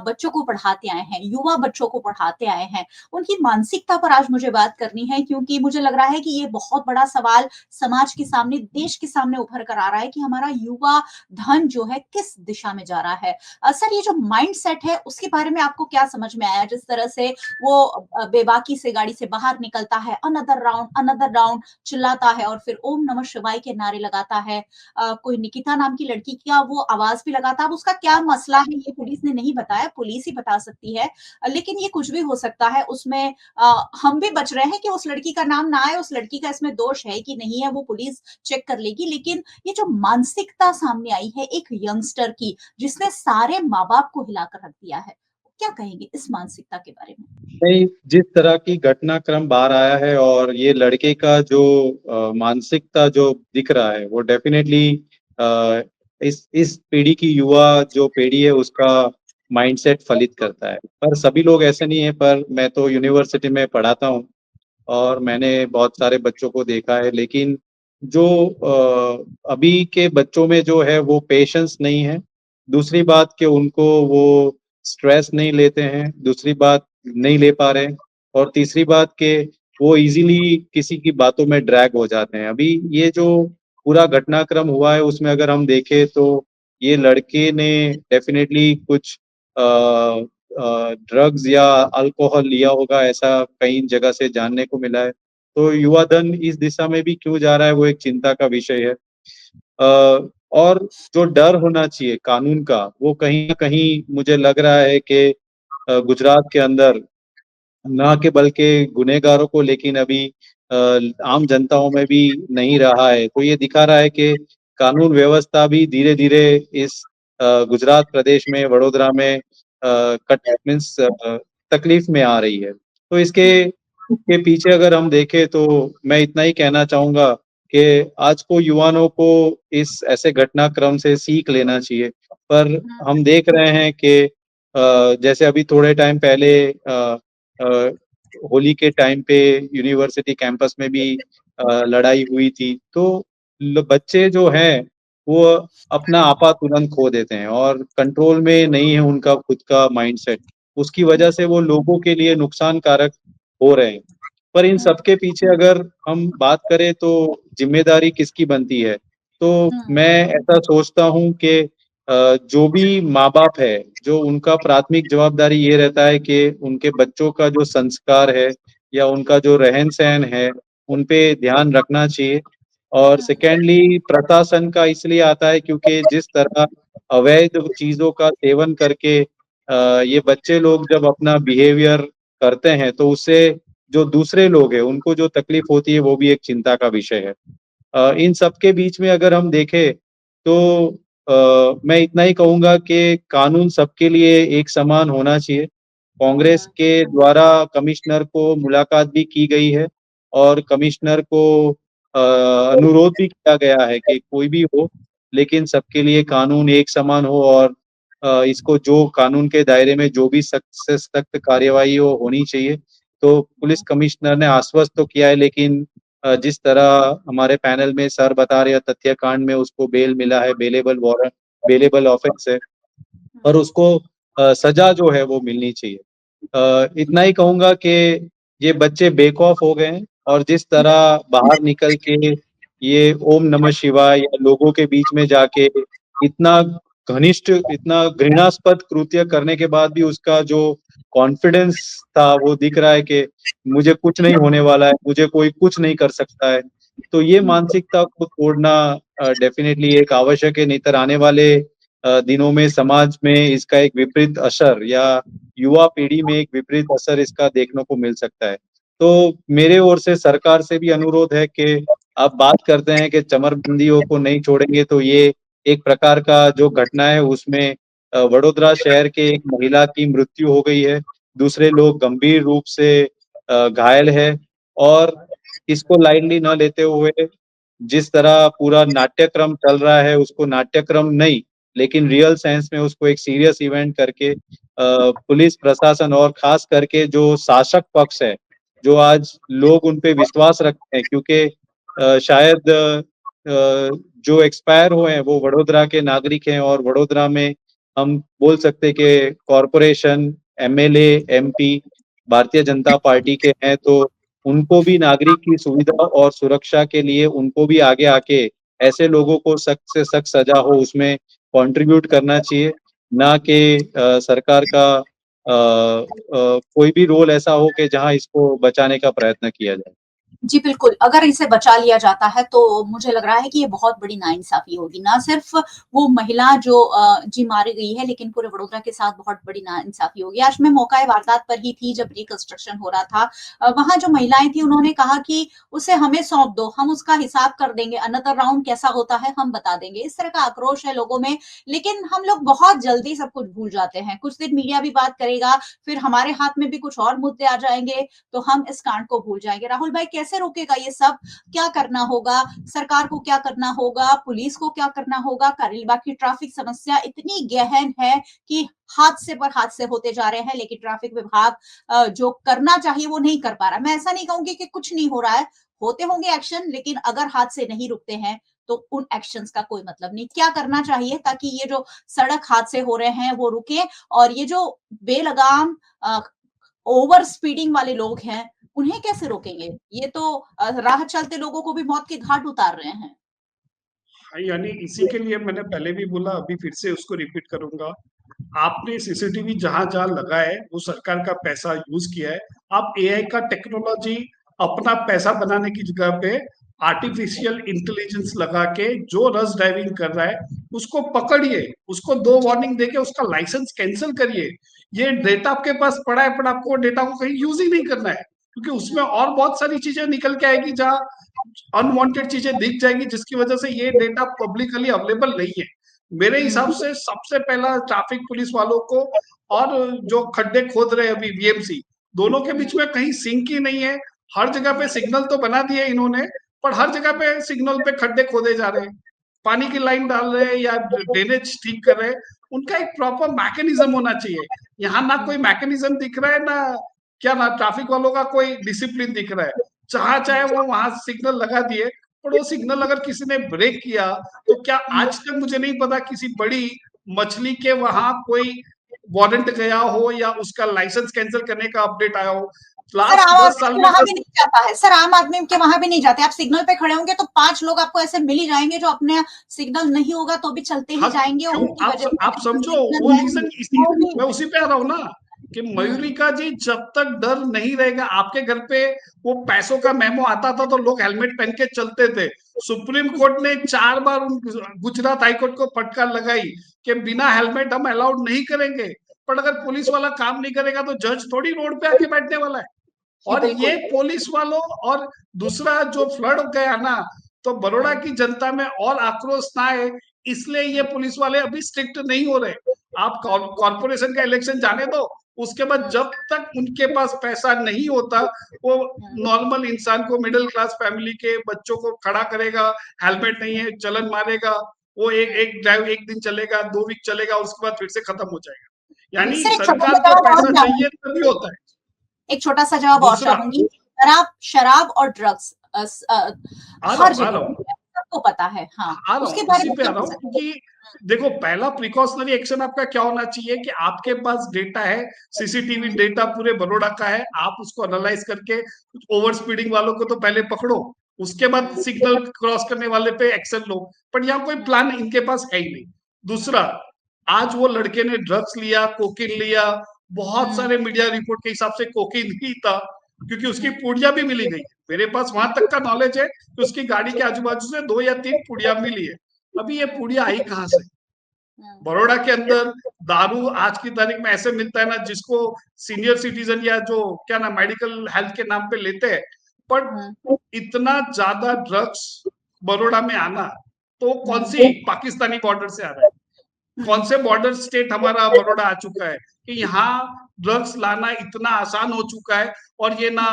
बच्चों को पढ़ाते आए हैं, युवा बच्चों को पढ़ाते आए हैं। उनकी मानसिकता पर आज मुझे बात करनी है, क्योंकि मुझे लग रहा है कि ये बहुत बड़ा सवाल समाज के सामने, देश के सामने उभर कर आ रहा है कि हमारा युवा धन जो है किस दिशा में जा रहा है। सर, ये जो माइंडसेट है उसके बारे में आपको क्या समझ में आया? जिस तरह से वो बेबाकी से गाड़ी से बाहर निकलता है, अनदर राउंड चिल्लाता है और फिर ओम नमः शिवाय के नारे लगाता है। कोई निकिता नाम की लड़की का वो आवाज भी लगाता है। अब उसका क्या मसला है ये पुलिस ने नहीं बताया, पुलिस ही बता सकती है। लेकिन ये कुछ भी हो सकता है। उसमें हम भी बच रहे हैं कि उस लड़की का नाम ना आए, उस लड़की का इसमें दोष है कि नहीं है, वो पुलिस चेक कर लेगी। लेकिन ये जो मानसिकता सामने आई है एक यंगस्टर की, जिसने सारे माँ-बाप को हिलाकर रख दिया है, क्या कहेंगे इस मानसिकता के बारे में? नहीं, जिस तरह की घटनाक्रम बाहर आया है और ये लड़के का जो मानसिकता जो दिख रहा है, वो डेफिनेटली इस पीढ़ी की युवा जो पीढ़ी है उसका माइंडसेट फलित करता है। पर सभी लोग ऐसे नहीं है, पर मैं तो यूनिवर्सिटी में पढ़ाता हूँ और मैंने बहुत सारे बच्चों को देखा है, लेकिन जो अभी के बच्चों में जो है वो पेशेंस नहीं है। दूसरी बात कि उनको वो स्ट्रेस नहीं लेते हैं, दूसरी बात नहीं ले पा रहे हैं, और तीसरी बात कि वो ईज़िली किसी की बातों में ड्रैग हो जाते हैं। अभी ये जो पूरा घटनाक्रम हुआ है उसमें अगर हम देखें तो ये लड़के ने डेफ़िनेटली कुछ ड्रग्स या अल्कोहल लिया होगा, ऐसा कई जगह से जानने को मिला है। तो युवा धन इस दिशा में भी क्यों जा रहा है वो एक चिंता का विषय है। और जो डर होना चाहिए कानून का, वो कहीं न कहीं मुझे लग रहा है कि गुजरात के अंदर ना कि बल्कि गुनहगारों को, लेकिन अभी आम जनताओं में भी नहीं रहा है। तो ये दिखा रहा है कि कानून व्यवस्था भी धीरे-धीरे इस गुजरात प्रदेश में, वडोदरा में कट मीन्स तकलीफ में आ रही है। तो इसके पीछे अगर हम देखें तो मैं इतना ही कहना चाहूँगा कि आज को युवानों को इस ऐसे घटनाक्रम से सीख लेना चाहिए। पर हम देख रहे हैं कि जैसे अभी थोड़े टाइम पहले अ, होली के टाइम पे यूनिवर्सिटी कैंपस में भी लड़ाई हुई थी। तो बच्चे जो हैं वो अपना आपा तुरंत खो देते हैं और कंट्रोल में नहीं है उनका खुद का माइंडसेट। उसकी वजह से वो लोगों के लिए नुकसानकारक हो रहे हैं। पर इन सब के पीछे अगर हम बात करें तो ज़िम्मेदारी किसकी बनती है? तो मैं ऐसा सोचता हूँ कि जो भी माँ-बाप है, जो उनका प्राथमिक जवाबदारी ये रहता है कि उनके बच्चों का जो संस्कार है या उनका जो रहन-सहन है, उन पे ध्यान रखना चाहिए। और सेकेंडली प्रशासन का इसलिए आता है क्योंकि जिस तरह अवैध चीज़ों का सेवन करके ये बच्चे लोग जब अपना बिहेवियर करते हैं, तो उससे जो दूसरे लोग हैं, उनको जो तकलीफ होती है, वो भी एक चिंता का विषय है। इन सब के बीच में अगर हम देखें तो मैं इतना ही कहूँगा कि कानून सबके लिए एक समान होना चाहिए। कांग्रेस के द्वारा कमिश्नर को मुलाकात भी की गई है और कमिश्नर को अनुरोध भी किया गया है कि कोई भी हो, लेकिन सबके लिए कानून एक समान हो और इसको जो कानून के दायरे में जो भी सख्त से सख्त कार्यवाही हो होनी चाहिए। तो पुलिस कमिश्नर ने आश्वस्त तो किया है, लेकिन जिस तरह हमारे पैनल में सर बता रहे हैं तथ्यकांड में उसको बेल मिला है, बेलेबल ऑफेंस है, पर उसको सज़ा जो है वो मिलनी चाहिए। इतना ही कहूँगा कि ये बच्चे बेखौफ हो गए हैं और जिस तरह बाहर निकल के ये ओम नमः शिवाय या लोगों के बीच में जाके इतना घनिष्ठ, इतना घृणास्पद कृत्य करने के बाद भी उसका जो कॉन्फिडेंस था वो दिख रहा है कि मुझे कुछ नहीं होने वाला है, मुझे कोई कुछ नहीं कर सकता है। तो ये मानसिकता को तोड़ना डेफ़िनेटली एक आवश्यक है, नहीं तो आने वाले दिनों में समाज में इसका एक विपरीत असर या युवा पीढ़ी में एक विपरीत असर इसका देखने को मिल सकता है। तो मेरे ओर से सरकार से भी अनुरोध है कि आप बात करते हैं कि चमरबंदियों को नहीं छोड़ेंगे, तो ये एक प्रकार का जो घटना है उसमें वडोदरा शहर के एक महिला की मृत्यु हो गई है, दूसरे लोग गंभीर रूप से घायल हैं और इसको लाइटली न लेते हुए जिस तरह पूरा नाट्यक्रम चल रहा है उसको नाट्यक्रम नहीं, लेकिन रियल सेंस में उसको एक सीरियस इवेंट करके पुलिस प्रशासन और ख़ास करके जो शासक पक्ष है, जो आज लोग उन पे विश्वास रखते हैं, क्योंकि शायद जो एक्सपायर हुए हैं वो वडोदरा के नागरिक हैं, और वडोदरा में हम बोल सकते हैं कि corporation, MLA, MP Bharatiya Janata party के हैं, तो उनको भी नागरिक की सुविधा और सुरक्षा के लिए उनको भी आगे आके ऐसे लोगों को सख्त से सख्त सजा हो उसमें कंट्रीब्यूट करना चाहिए, ना कि सरकार का कोई भी रोल ऐसा हो कि जहां इसको बचाने का प्रयत्न किया जाए। जी बिल्कुल, अगर इसे बचा लिया जाता है तो मुझे लग रहा है कि ये बहुत बड़ी नाइंसाफ़ी होगी। ना सिर्फ़ वो महिला जो जी मारी गई है, लेकिन पूरे वडोदरा के साथ बहुत बड़ी नाइंसाफ़ी होगी। आज मैं मौका-ए वारदात पर ही थी जब रिकंस्ट्रक्शन हो रहा था। वहाँ जो महिलाएँ थी उन्होंने कहा कि उसे हमें सौंप दो, हम उसका हिसाब कर देंगे, अनदर राउंड कैसा होता है हम बता देंगे। इस तरह का आक्रोश है लोगों में, लेकिन हम लोग बहुत जल्दी सब कुछ भूल जाते हैं। कुछ दिन मीडिया भी बात करेगा, फिर हमारे हाथ में भी कुछ और मुद्दे आ जाएँगे, तो हम इस कांड को भूल जाएँगे। राहुल भाई कैसे रोकेगा ये सब? क्या करना होगा? सरकार को क्या करना होगा? पुलिस को क्या करना होगा? बाकी ट्रैफिक समस्या इतनी गहन है कि हादसे पर हादसे होते जा रहे हैं, लेकिन ट्रैफिक विभाग जो करना चाहिए वो नहीं कर पा रहा। मैं ऐसा नहीं कहूँगी कि कुछ नहीं हो रहा है, होते होंगे एक्शन, लेकिन अगर हादसे नहीं रुकते हैं, तो उन एक्शंस का कोई मतलब नहीं। क्या करना चाहिए ताकि ये जो सड़क हादसे हो रहे हैं वो रुके और ये जो बेलगाम ओवर स्पीडिंग वाले लोग हैं, उन्हें कैसे रोकेंगे? ये तो राह चलते लोगों को भी मौत के घाट उतार रहे हैं। हाँ, यानी इसी के लिए मैंने पहले भी बोला, अभी फिर से उसको रिपीट करूंगा। आपने सीसीटीवी जहां-जहां लगा है, वो सरकार का पैसा यूज किया है। आप एआई का टेक्नोलॉजी अपना पैसा बनाने की जगह पे आर्टिफिशियल इंटेलिजेंस लगा के जो रश ड्राइविंग कर रहा है, उसको पकड़िए, उसको 2 वार्निंग देके उसका लाइसेंस कैंसल करिए। ये डेटा आपके पास पड़ा है, पर आपको डेटा को कहीं यूज ही नहीं करना है, क्योंकि उसमें और बहुत सारी चीजें निकल के आएगी जहां अनवांटेड चीजें दिख जाएंगी, जिसकी वजह से ये डेटा पब्लिकली अवेलेबल नहीं है। मेरे हिसाब से सबसे पहला ट्रैफिक पुलिस वालों को और जो खड्डे खोद रहे हैं अभी वीएमसी, दोनों के बीच में कहीं सिंक ही नहीं है। हर जगह पे सिग्नल तो बना दिए इन्होंने, पर हर जगह पे सिग्नल पे खड्डे खोदे जा रहे हैं, पानी की लाइन डाल रहे हैं या ड्रेनेज ठीक कर रहे हैं। उनका एक प्रॉपर मैकेनिज्म होना चाहिए। यहाँ ना कोई मैकेनिज्म दिख रहा है, ना क्या ना ट्रैफिक वालों का कोई डिसिप्लिन दिख रहा है। जहां चाहे वो वहां सिग्नल लगा दिए, पर वो सिग्नल अगर किसी ने ब्रेक किया, तो क्या आज तक मुझे नहीं पता किसी बड़ी मछली के वहां कोई वारंट गया हो या उसका लाइसेंस कैंसिल करने का अपडेट आया हो। सर लास्ट आम 10 साल आदमी में वहां भी बस। नहीं जाता है। सर आम आदमी के वहां भी नहीं जाते। आप सिग्नल पे खड़े होंगे तो 5 लोग आपको ऐसे मिल ही जाएंगे जो अपने सिग्नल नहीं होगा तो भी चलते ही हाँ, जाएंगे और क्यों उनकी वजह से आप समझो सिग्नल वो है रीजन वो भी मैं उसी पे आ रहा हूँ ना, कि मयूरिका जी जब तक डर नहीं रहेगा आपके घर पे, वो पैसों का मेमो आता था तो लोग हेलमेट पहन के चलते थे। सुप्रीम कोर्ट ने 4 बार गुजरात हाईकोर्ट को फटकार लगाई कि बिना हेलमेट हम अलाउड नहीं करेंगे। पर अगर पुलिस वाला काम नहीं करेगा तो जज थोड़ी रोड पे आके बैठने वाला है। जी और बिल्कुल। ये पुलिस वालों और दूसरा जो फ्लड गया ना, तो बड़ौदा की जनता में और आक्रोश ना आए, इसलिए ये पुलिस वाले अभी स्ट्रिक्ट नहीं हो रहे। आप कॉर्पोरेशन का इलेक्शन जाने दो, उसके बाद जब तक उनके पास पैसा नहीं होता, वो नॉर्मल इंसान को, मिडिल क्लास फैमिली के बच्चों को खड़ा करेगा, हेलमेट नहीं है चलन मारेगा, वो एक ड्राइव एक दिन चलेगा, 2 वीक चलेगा, उसके बाद फिर से खत्म हो जाएगा। यानी सर एक छोटा सरकार सा को जवाब और पैसा चाहूंगी, चाहिए तभी होता है। एक छोटा सा जवाब और दूसरा, चाहूंगी। शराब शराब और ड्रग्स हर आ जगह रहा होती हूँ, है, सबको पता है। हाँ, आ रहा उसके हूँ, बारे उसी में पे आ क्या रहा बोल हूँ, सकते हैं? क्योंकि देखो पहला प्रिकॉशनरी एक्शन आपका क्या होना चाहिए कि आपके पास डेटा है, सीसीटीवी डेटा पूरे बड़ौदा का है, आप उसको एनालाइज करके ओवर स्पीडिंग वालों को तो पहले पकड़ो, उसके बाद सिग्नल क्रॉस करने वाले पे एक्शन लो। पर यहाँ कोई प्लान इनके पास है ही नहीं। दूसरा, आज वो लड़के ने ड्रग्स लिया, कोकीन लिया, बहुत सारे मीडिया रिपोर्ट के हिसाब से कोकीन ही था, क्योंकि उसकी पुड़िया भी मिली गई। मेरे पास वहां तक का नॉलेज है कि उसकी गाड़ी के आजू बाजू से 2 या 3 पुड़िया मिली है। अभी ये पुड़िया आई कहाँ से? बड़ौदा के अंदर दारू आज की तारीख में ऐसे मिलता है ना, जिसको सीनियर सिटीजन या जो क्या ना मेडिकल हेल्थ के नाम पे लेते हैं। पर इतना ज्यादा ड्रग्स बड़ौदा में आना, तो कौन सी पाकिस्तानी बॉर्डर से आ रहा है? कौन से बॉर्डर स्टेट हमारा बड़ौदा आ चुका है कि यहाँ ड्रग्स लाना इतना आसान हो चुका है। और ये ना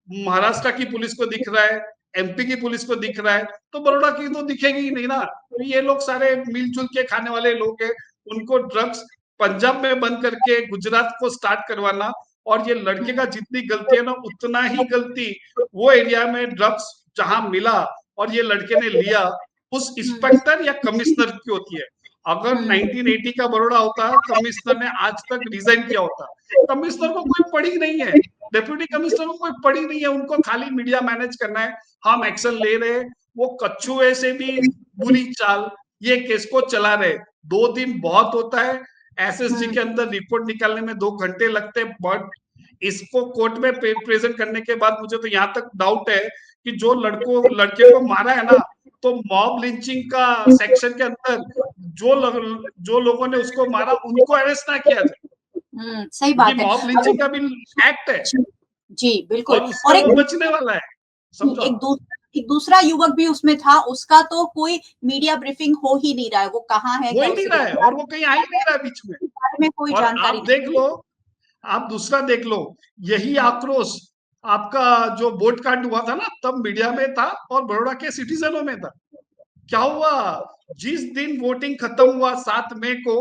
महाराष्ट्र की पुलिस को दिख रहा है, एमपी की पुलिस को दिख रहा है, तो बड़ौदा की तो दिखेगी ही नहीं ना। तो ये लोग सारे मिलजुल के खाने वाले लोग हैं। उनको ड्रग्स पंजाब में बंद करके गुजरात को स्टार्ट करवाना और ये लड़के का जितनी गलती है ना उतना ही गलती वो एरिया में ड्रग्स जहां मिला और ये लड़के ने लिया उस इंस्पेक्टर या कमिश्नर की होती है। अगर 1980 का बड़ौदा होता, कमिश्नर ने आज तक रिजाइन किया होता। कमिश्नर को कोई पड़ी नहीं है, डेप्यूटी कमिश्नर को कोई पड़ी नहीं है, उनको खाली मीडिया मैनेज करना है, हम एक्शन ले रहे हैं। वो कछुए से भी बुरी चाल ये केस को चला रहे। 2 दिन बहुत होता है, एसएसजी के अंदर रिपोर्ट निकालने में 2 घंटे लगते हैं, बट इसको कोर्ट में प्रेजेंट करने के बाद मुझे तो यहाँ तक डाउट है कि जो लड़के को मारा है ना, तो मॉब लिंचिंग का सेक्शन के अंदर जो लोगों ने उसको मारा उनको अरेस्ट ना किया जाए। सही बात है। मॉब लिंचिंग का भी एक्ट है जी बिल्कुल। और वो बचने वाला है, समझो। एक दूसरा युवक भी उसमें था, उसका तो कोई मीडिया ब्रीफिंग हो ही नहीं रहा है, वो कहाँ है, हो ही नहीं रहा है और वो कहीं आ ही नहीं रहा है बीच में, बारे में कोई और जानकारी आप देख लो, आप दूसरा देख लो, यही आक्रोश आपका जो वोट कांड हुआ था ना, तब मीडिया में था और बड़ौदा के सिटीजनों में था। क्या हुआ, जिस दिन वोटिंग खत्म हुआ 7 मई को,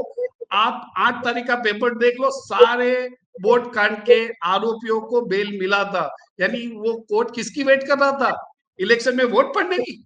आप 8 तारीख का पेपर देख लो, सारे वोट कांड के आरोपियों को बेल मिला था। यानी वो कोर्ट किसकी वेट कर रहा था, इलेक्शन में वोट पड़ने की।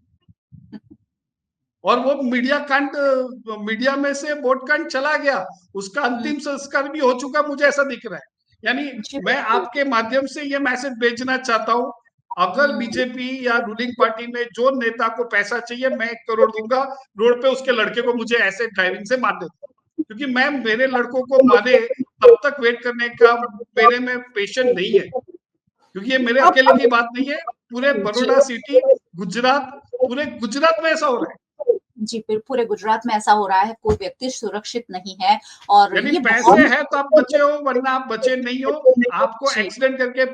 और वो मीडिया में से वोट कांड चला गया, उसका अंतिम संस्कार भी हो चुका, मुझे ऐसा दिख रहा है। यानी मैं आपके माध्यम से ये मैसेज भेजना चाहता हूं, अगर बीजेपी या रूलिंग पार्टी में जो नेता को पैसा चाहिए, मैं 1 करोड़ दूंगा, रोड पे उसके लड़के को मुझे ऐसे ड्राइविंग से मार देता, क्योंकि मैं मेरे लड़कों को मारे तब तक वेट करने का मेरे में पेशेंस नहीं है, क्योंकि ये मेरे अकेले की बात नहीं है, पूरे बड़ौदा सिटी, गुजरात, पूरे गुजरात में ऐसा हो रहा है। जी, पूरे गुजरात में ऐसा हो रहा है, कोई व्यक्ति सुरक्षित नहीं है। और यानी ये पैसे है तो आप बचे हो, वरना आप बचे नहीं हो। आपको एक्सीडेंट करके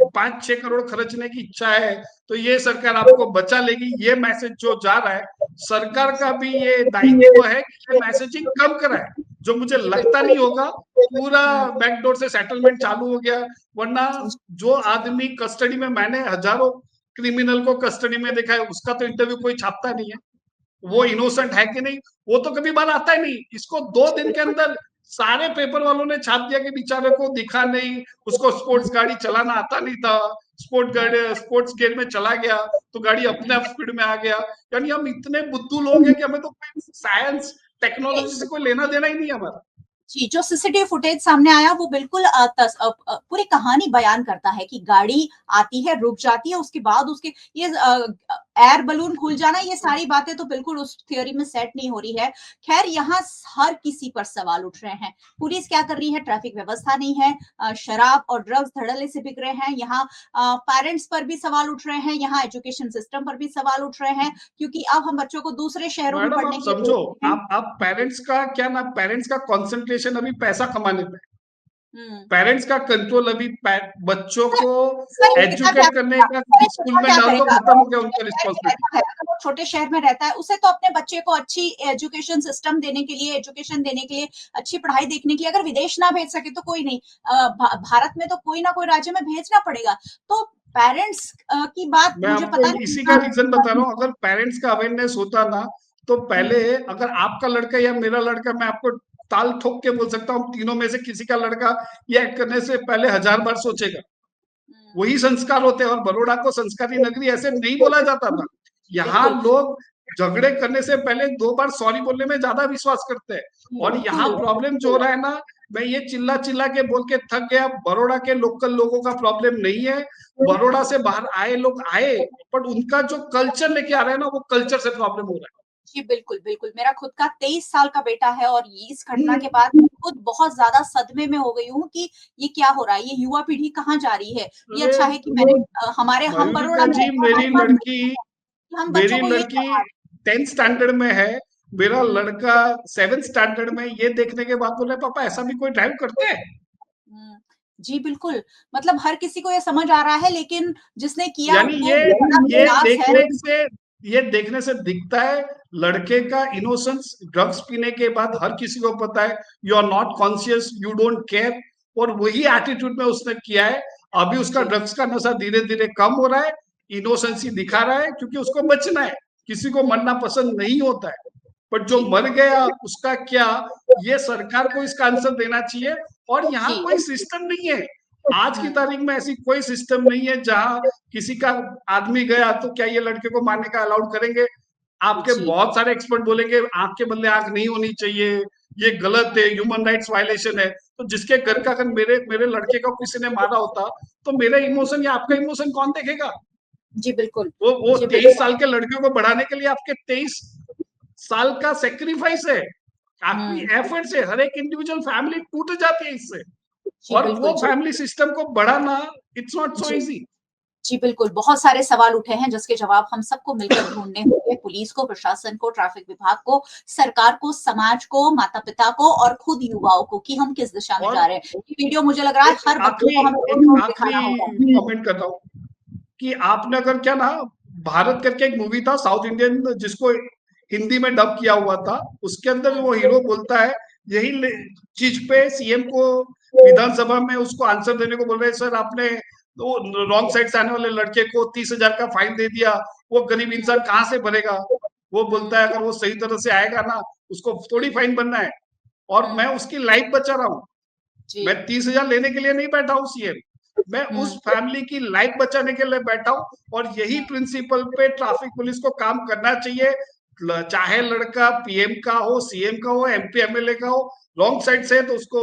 5-6 करोड़ खर्चने की इच्छा है, तो ये सरकार आपको बचा लेगी। ये मैसेज जो जा रहा है, सरकार का भी ये दायित्व है कि ये मैसेजिंग कम कराए, जो मुझे लगता नहीं होगा। पूरा बैकडोर से सेटलमेंट चालू हो गया, वरना जो आदमी कस्टडी में, मैंने हजारों क्रिमिनल को कस्टडी में देखा है, उसका तो इंटरव्यू कोई छापता नहीं है, वो इनोसेंट है कि नहीं वो तो कभी बाहर आता ही नहीं। इसको 2 दिन के अंदर सारे पेपर वालों ने छाप दिया कि बेचारे को दिखा नहीं, उसको स्पोर्ट्स गाड़ी चलाना आता नहीं था, स्पोर्ट्स गेयर में चला गया तो गाड़ी अपने आप स्पीड में आ गया। यानी हम इतने बुद्धू लोग हैं कि हमें तो कोई साइंस टेक्नोलॉजी से कोई लेना देना ही नहीं हमारा। जी, जो सीसीटीवी फुटेज सामने आया वो बिल्कुल पूरी कहानी बयान करता है कि गाड़ी आती है, रुक जाती है, उसके बाद उसके ये एयर बलून खुल जाना, ये सारी बातें तो बिल्कुल उस थियोरी में सेट नहीं हो रही है। खैर, यहाँ हर किसी पर सवाल उठ रहे हैं। पुलिस क्या कर रही है, ट्रैफिक व्यवस्था नहीं है, शराब और ड्रग्स धड़ल्ले से बिक रहे हैं। यहाँ पेरेंट्स पर भी सवाल उठ रहे हैं, यहाँ एजुकेशन सिस्टम पर भी सवाल उठ रहे हैं, क्योंकि अब हम बच्चों को दूसरे शहरों में पढ़ने के लिए समझो, आप पेरेंट्स का क्या ना, पेरेंट्स का कंसंट्रेशन अभी पैसा कमाने पे, पेरेंट्स का कंट्रोल अभी बच्चों को एजुकेट करने का, स्कूल में डाल दो, खत्म हो गया उनका रिस्पॉन्सिबिलिटी। अगर वो छोटे शहर में रहता है, उसे तो अपने बच्चे को अच्छी एजुकेशन सिस्टम देने के लिए, एजुकेशन देने के लिए, अच्छी पढ़ाई देखने के लिए, अगर विदेश ना भेज सके तो कोई नहीं, भारत में तो कोई ना कोई राज्य में भेजना पड़ेगा। तो पेरेंट्स की बात मुझे पता नहीं, इसी का रीजन बता रहा हूँ। अगर पेरेंट्स का अवेयरनेस होता ना, तो पहले अगर आपका लड़का या मेरा लड़का, मैं आपको ताल ठोक के बोल सकता हूँ, तीनों में से किसी का लड़का ये एक्ट करने से पहले 1000 बार सोचेगा। वही संस्कार होते हैं, और बड़ौदा को संस्कारी नगरी ऐसे नहीं बोला जाता था। यहाँ लोग झगड़े करने से पहले 2 बार सॉरी बोलने में ज्यादा विश्वास करते हैं। और यहाँ प्रॉब्लम जो हो रहा है ना, मैं ये चिल्ला चिल्ला के बोल के थक गया, बड़ौदा के लोकल लोगों का प्रॉब्लम नहीं है। बड़ौदा से बाहर आए लोग आए, पर उनका जो कल्चर लेके आ रहे हैं ना, वो कल्चर से प्रॉब्लम हो रहा है। जी बिल्कुल, बिल्कुल। मेरा खुद का 23 साल का बेटा है, और इस घटना के बाद खुद बहुत ज्यादा सदमे में हो गई हूँ कि ये क्या हो रहा है, ये युवा पीढ़ी कहाँ जा रही है। ये अच्छा है कि मैंने हमारे हम बड़ौदा जी, मेरी लड़की 10th स्टैंडर्ड में है, मेरा लड़का 7th स्टैंडर्ड में। ये देखने के बाद बोले, पापा ऐसा भी कोई ड्राइव करते हैं? जी बिल्कुल, मतलब हर किसी को ये समझ आ रहा है, लेकिन जिसने किया, यानी ये देखने से दिखता है लड़के का इनोसेंस। ड्रग्स पीने के बाद हर किसी को पता है, you are not conscious, you don't care, और वही एटीट्यूड में उसने किया है। अभी उसका ड्रग्स का नशा धीरे धीरे कम हो रहा है, इनोसेंसी दिखा रहा है, क्योंकि उसको बचना है। किसी को मरना पसंद नहीं होता है, पर जो मर गया उसका क्या, ये सरकार को इसका आंसर देना चाहिए। और यहाँ कोई सिस्टम नहीं है, आज की तारीख में ऐसी कोई सिस्टम नहीं है जहां किसी का आदमी गया तो क्या ये लड़के को मारने का अलाउड करेंगे? आपके जी। बहुत सारे एक्सपर्ट बोलेंगे आंख के बदले आंख नहीं होनी चाहिए, ये गलत है, ह्यूमन राइट्स वायलेशन है। तो जिसके घर का अगर मेरे मेरे लड़के को किसी ने मारा होता तो मेरा इमोशन या आपका इमोशन कौन देखेगा? जी, बिल्कुल। वो जी, 23 बिल्कुल। साल के लड़कियों को बढ़ाने के लिए आपके 23 साल का सेक्रीफाइस है, आपकी हुँ। एफर्ट से हर एक इंडिविजुअल फैमिली टूट जाती है इससे। जी, और वो बिल्कुल। जी, फैमिली सिस्टम को बढ़ाना इट्स नॉट सो जी। इजी। जी, बिल्कुल, बहुत सारे सवाल उठे हैं जिसके जवाब हम सबको मिलकर ढूँढने होंगे, पुलिस को, प्रशासन को, ट्रैफिक विभाग को, सरकार को, समाज को, माता-पिता को और खुद युवाओं को कि हम किस दिशा में और जा रहे हैं। ये वीडियो मुझे लग रहा है हर बच्चे को हमें एक रोज़ दिखाना होगा। आखिरी कमेंट कर रहा हूँ कि आपने अगर क्या ना भारत करके एक मूवी था साउथ इंडियन जिसको हिंदी में डब किया हुआ था, उसके अंदर वो हीरो बोलता है यही चीज पे सीएम को विधानसभा में उसको आंसर देने को बोल रहे हैं, सर आपने तो रॉन्ग साइड से आने वाले लड़के को 30,000 का फाइन दे दिया, वो गरीब इंसान कहाँ से भरेगा? वो बोलता है अगर वो सही तरह से आएगा ना उसको थोड़ी फाइन बनना है, और मैं उसकी लाइफ बचा रहा हूँ। जी। मैं 30,000 लेने के लिए नहीं बैठा हूँ सीएम, मैं उस हुँ। फैमिली की लाइफ बचाने के लिए बैठा हूँ। और यही प्रिंसिपल पे ट्रैफिक पुलिस को काम करना चाहिए, चाहे लड़का पीएम का हो, सीएम का हो, एमपी एमएलए का हो, रॉन्ग साइड से तो उसको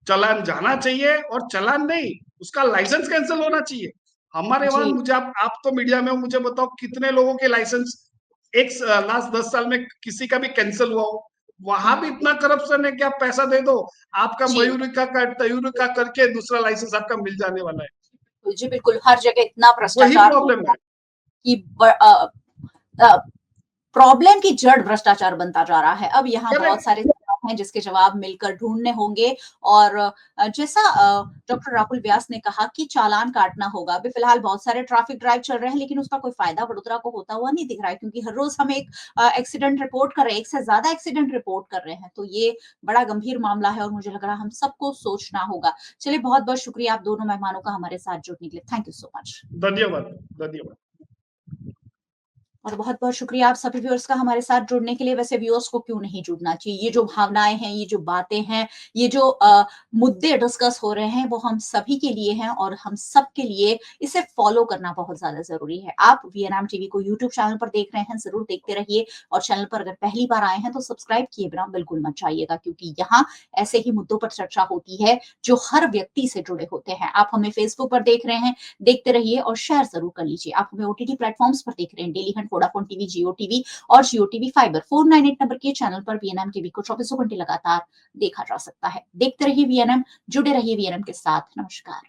चालान जाना चाहिए, और चालान नहीं उसका लाइसेंस कैंसिल होना चाहिए। हमारे वहां जी। मुझे आप तो मीडिया में हो, मुझे बताओ कितने लोगों के लाइसेंस एक लास्ट 10 साल में किसी का भी कैंसिल हुआ हो? वहां भी इतना करप्शन है कि आप पैसा दे दो, आपका जी। मयूरिका का तयूरिका करके दूसरा लाइसेंस आपका मिल जाने वाला है। जी, बिल्कुल, हर जगह इतना वही भ्रष्टाचार हो प्रॉब्लम गया है। कि अ, प्रॉब्लम की जड़ भ्रष्टाचार बनता जा रहा है। अब यहाँ बहुत करेक्ट। सारे सवाल हैं जिसके जवाब मिलकर ढूँढने होंगे और जैसा डॉक्टर राहुल व्यास ने कहा कि चालान काटना होगा। अभी फिलहाल बहुत सारे ट्रैफिक ड्राइव चल रहे हैं लेकिन उसका कोई फ़ायदा वडोदरा को होता हुआ नहीं दिख रहा है क्योंकि हर रोज़ हम एक एक्सीडेंट रिपोर्ट कर रहे हैं, एक से ज़्यादा एक्सीडेंट रिपोर्ट कर रहे हैं। तो ये बड़ा गंभीर मामला है और मुझे लग रहा है हम सबको सोचना होगा। चलिए बहुत-बहुत शुक्रिया आप दोनों मेहमानों का हमारे साथ जुड़ने के लिए। Thank you so much. धन्यवाद। धन्यवाद। और बहुत-बहुत शुक्रिया आप सभी व्यूअर्स का हमारे साथ जुड़ने के लिए। वैसे व्यूअर्स को क्यों नहीं जुड़ना चाहिए? ये जो भावनाएँ हैं, ये जो बातें हैं, ये जो मुद्दे डिस्कस हो रहे हैं, वो हम सभी के लिए हैं और हम सब के लिए इसे फॉलो करना बहुत ज़्यादा ज़रूरी है। आप वीएनएम टीवी को यूट्यूब चैनल पर देख रहे हैं, ज़रूर देखते रहिए और चैनल पर अगर पहली बार आए हैं, तो सब्सक्राइब किए बिना बिल्कुल मत जाइएगा क्योंकि यहाँ ऐसे ही मुद्दों पर चर्चा होती है, जो हर व्यक्ति से जुड़े होते हैं। आप हमें फेसबुक पर देख रहे हैं, देखते रहिए और शेयर ज़रूर कर लीजिए। आप हमें ओटीटी प्लेटफ़ॉर्म्स पर देख रहे हैं, डेली हंट, वोडाफोन टीवी, जियो टीवी और जियो टीवी फाइबर 498 नंबर के चैनल पर वीएनएम टीवी को चौबीसों घंटे लगातार देखा जा सकता है। देखते रहिए वीएनएम, जुड़े रहिए वीएनएम के साथ। नमस्कार।